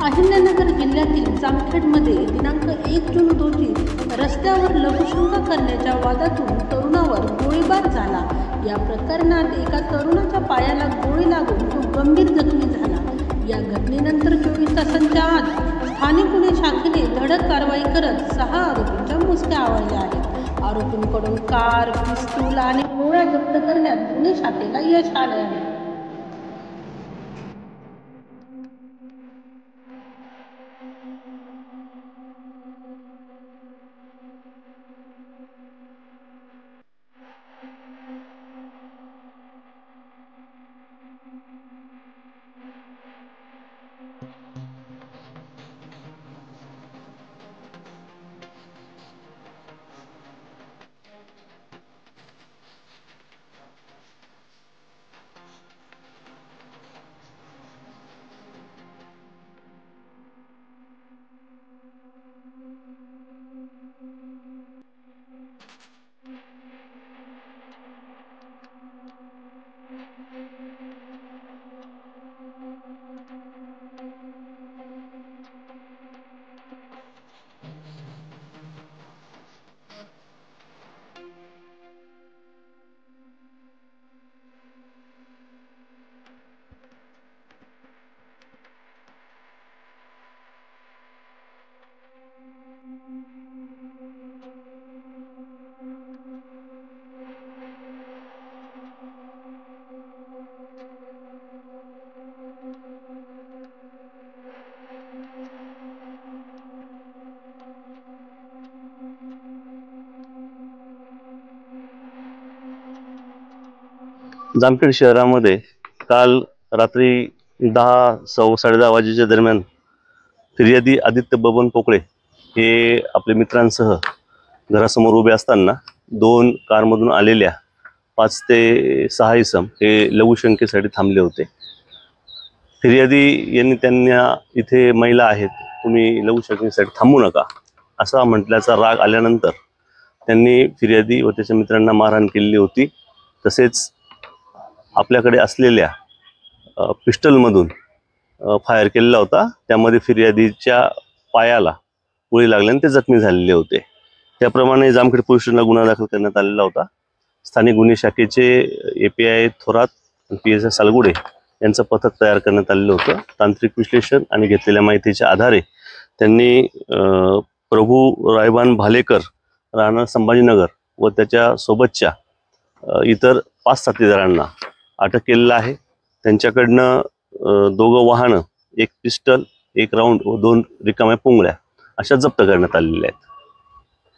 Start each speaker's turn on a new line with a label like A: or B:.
A: अहिल्यानगर जिल्ह्यातील जामखेडमध्ये दिनांक 1 जून रोजी रस्त्यावर लघुशंका करण्याच्या वादातून तरुणावर गोळीबार झाला। या प्रकरणात एका तरुणाच्या पायाला गोळी लागून तो गंभीर जखमी झाला। या घटनेनंतर 24 तासांच्या आत स्थानिक गुन्हे शाखेने धडक कारवाई करत 6 आरोपींच्या मुसक्या आवळल्या आहेत। आरोपींकडून कार, पिस्तूल आणि गोळ्या जप्त करण्यात गुन्हे शाखेला यश आले आहे।
B: जामखेड शहरामध्ये काल रात्री 10:10 वाजेच्या दरम्यान फिर्यादी आदित्य बबन पोकळे हे आपल्या मित्रांसह घरासमोर उभे असताना 2 कारमधून आलेल्या 5 ते 6 इसम हे लघुशंकेसाठी थांबले होते। फिर्यादी यांनी त्यांना इथे महिला आहेत, तुम्ही लघुशंकेसाठी थांबू नका असा म्हटल्याचा राग आल्यानंतर त्यांनी फिर्यादी व त्याच्या मित्रांना मारहाण केलेली होती। तसेच आपल्याकडे असलेल्या पिस्टलमधून फायर केलेला होता। त्यामध्ये फिर्यादीच्या पायाला गोळी लागल्याने ते जखमी झालेले होते। त्याप्रमाणे जामखेड पोलीस स्टेशनला गुन्हा दाखल करण्यात आलेला होता। स्थानिक गुन्हे शाखेचे API थोरात आणि PSI सालगुडे यांचं पथक तयार करण्यात आलेलं होतं। तांत्रिक विश्लेषण आणि घेतलेल्या माहितीच्या आधारे त्यांनी प्रभू रायबान भालेकर राहणार संभाजीनगर व त्याच्या सोबतच्या इतर 5 साथीदारांना अटक केलेला आहे। त्यांच्याकडनं 2 वाहनं, 1 पिस्टल, 1 राऊंड व 2 रिकाम्या पुंगळ्या अशा जप्त करण्यात आलेल्या आहेत।